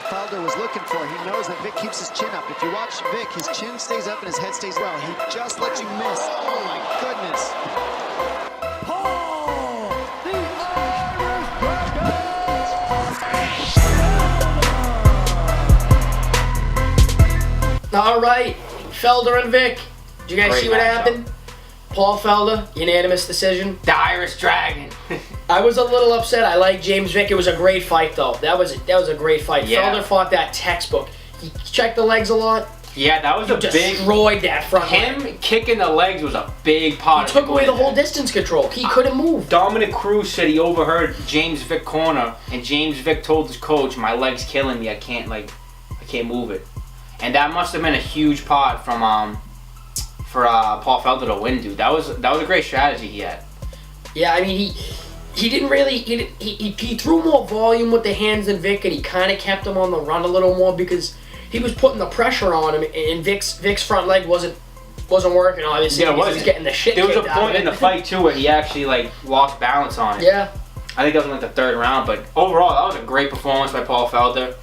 Felder was looking for. He knows that Vick keeps his chin up. If you watch Vick, his chin stays up and his head stays well. He just lets you miss. Oh my goodness. Paul, the Irish Dragon! All right, Felder and Vick. Did you guys Great see what matchup. happened? Paul Felder, unanimous decision. The Irish Dragon. I was a little upset. I like James Vick. It was a great fight, though. That was a great fight. Yeah. Felder fought that textbook. He checked the legs a lot. Yeah, that was a big. Destroyed that front leg. Him kicking the legs was a big part. He took away the whole distance control. He couldn't move. Dominic Cruz said he overheard James Vick corner, and James Vick told his coach, "My leg's killing me. I can't move it." And that must have been a huge part from for Paul Felder to win, dude. That was a great strategy he had. Yeah, I mean he didn't really he threw more volume with the hands than Vick, and he kind of kept him on the run a little more because he was putting the pressure on him, and Vick's front leg wasn't working. Obviously, Yeah, it because he was wasn't. getting the shit. There was a kicked out of point in the it. fight too where he actually lost balance on it. Yeah. I think that was in the third round, but overall that was a great performance by Paul Felder.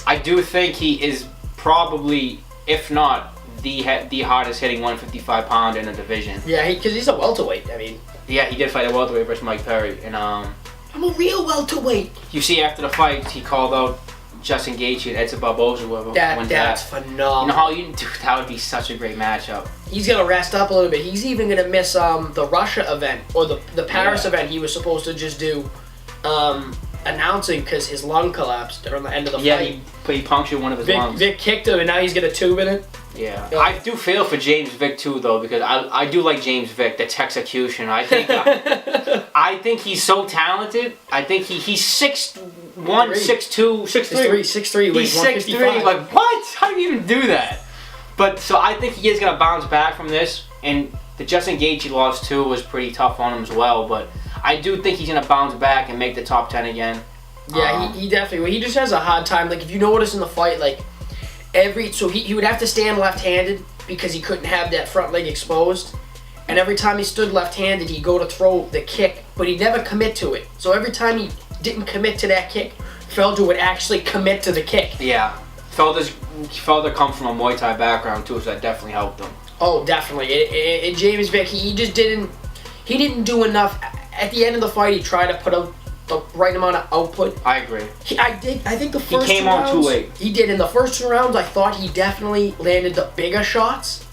I do think he is probably, if not the hardest hitting 155 pounder in the division. Yeah, because he's a welterweight. I mean, Yeah, he did fight a welterweight versus Mike Perry, and I'm a real welterweight. you see after the fight he called out Justin Gaethje and Edson Barboza, whoever wins That's that. phenomenal. You know how dude, that would be such a great matchup. He's gonna rest up a little bit. He's even gonna miss the Russia event or the Paris event he was supposed to just do announcing because his lung collapsed during the end of the fight. He punctured one of his lungs. Vick kicked him and now he's got a tube in it. Yeah, I do feel for James Vick too, though, because I do like James Vick, the execution. I think I think he's so talented. I think he's 6'1", 6'2", 6'3". 6'3", He's 6'3". Like what? How do you even do that? But so I think he is gonna bounce back from this, and the Justin Gaethje loss too was pretty tough on him as well. But I do think he's gonna bounce back and make the top 10 again. Yeah, he definitely. He just has a hard time. Like if you notice in the fight, he would have to stand left-handed because he couldn't have that front leg exposed. And every time he stood left-handed, he'd go to throw the kick, but he'd never commit to it. So every time he didn't commit to that kick, Felder would actually commit to the kick. Yeah, Felder comes from a Muay Thai background too, so that definitely helped him. Oh, definitely. And James Vick, he didn't do enough. At the end of the fight, he tried to put out the right amount of output. I agree. I think the first He came two on rounds, too late. He did. In the first 2 rounds, I thought he definitely landed the bigger shots,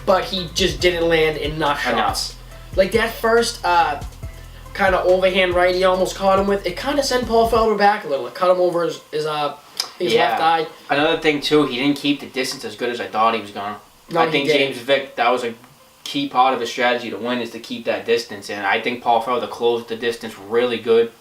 but he just didn't land enough shots. Like that first kind of overhand right he almost caught him with, it kind of sent Paul Felder back a little. It cut him over his left eye. Another thing too, he didn't keep the distance as good as I thought he was gonna. No, I think he didn't. James Vick, that was a key part of his strategy to win, is to keep that distance, and I think Paul Felder closed the distance really good.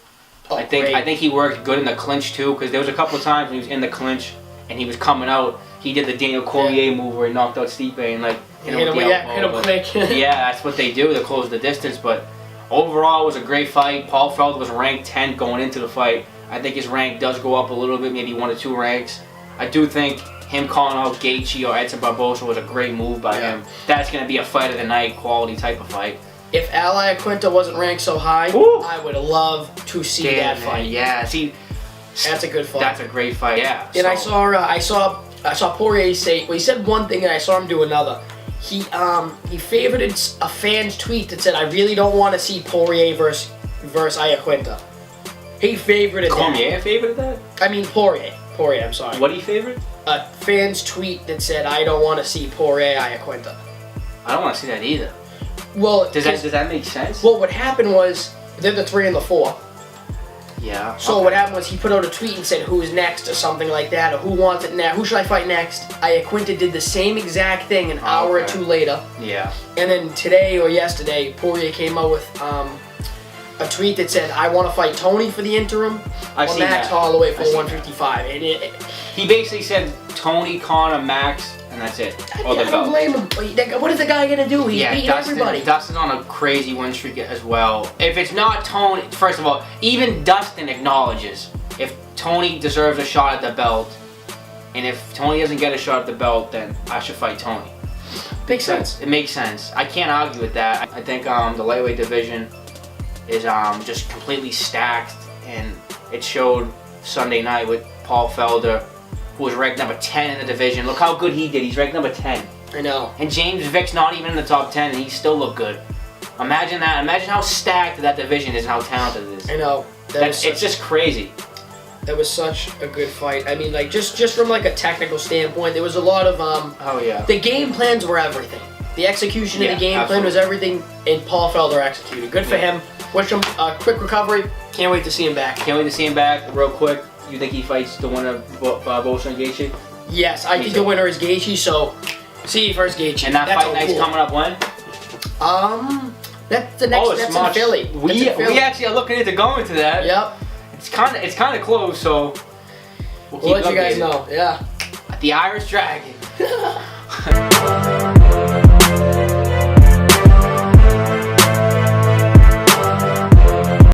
Oh, I think great. he worked good in the clinch too, because there was a couple of times when he was in the clinch and he was coming out. He did the Daniel Cormier move where he knocked out Stipe and hit him with the elbow. hit him quick. Yeah, that's what they do to close the distance. But overall, it was a great fight. Paul Felder was ranked 10th going into the fight. I think his rank does go up a little bit, maybe 1 or 2 ranks. I do think him calling out Gaethje or Edson Barboza was a great move by him. That's going to be a fight of the night quality type of fight. If Ally Quinta wasn't ranked so high, Ooh. I would love to see that fight. Yeah, see, That's a good fight. that's a great fight. Yeah. And I saw Poirier say, well, he said one thing and I saw him do another. He favorited a fan's tweet that said, "I really don't want to see Poirier versus Iaquinta." He favorited Cormier favorited that? that. I mean Poirier, I'm sorry. What do you favorite? A fan's tweet that said, "I don't want to see Poirier Iaquinta." I don't want to see that either. Well, Does that make sense? Well, what happened was they're the 3 and the 4. Yeah. So okay. what happened was he put out a tweet and said, "Who's next?" or something like that, or "Who wants it now? Who should I fight next?" Iaquinta did the same exact thing an hour or 2 later. Yeah. And then today or yesterday, Poirier came out with a tweet that said, "I want to fight Tony for the interim, I've or seen Max that. Holloway for I've seen 155." And He basically said Tony, Conor, Max, and that's it. Or the I don't belt. blame him. What is the guy gonna do? He's beating everybody. Dustin's on a crazy win streak as well. If it's not Tony, first of all, even Dustin acknowledges if Tony deserves a shot at the belt, and if Tony doesn't get a shot at the belt, then I should fight Tony. Makes sense. It makes sense. I can't argue with that. I think the lightweight division is just completely stacked, and it showed Sunday night with Paul Felder, who was ranked number 10 in the division. Look how good he did. He's ranked number 10. I know. And James Vick's not even in the top 10, and he still looked good. Imagine that. Imagine how stacked that division is and how talented it is. I know. It's just crazy. That was such a good fight. I mean, like, just from, like, a technical standpoint, there was a lot of, Oh, yeah. The game plans were everything. The execution of the game plan was everything, and Paul Felder executed. Good for him. Wish him a quick recovery. Can't wait to see him back. Can't wait to see him back. Real quick, you think he fights the winner of Bosa and Gaethje? Yes, I think the winner is Gaethje, so see you first, Gaethje. And that fight night's coming up when? That's the next. That's in Philly. We actually are looking into going to that. Yep. It's kind of close, so we'll let you guys know. Yeah. The Irish Dragon.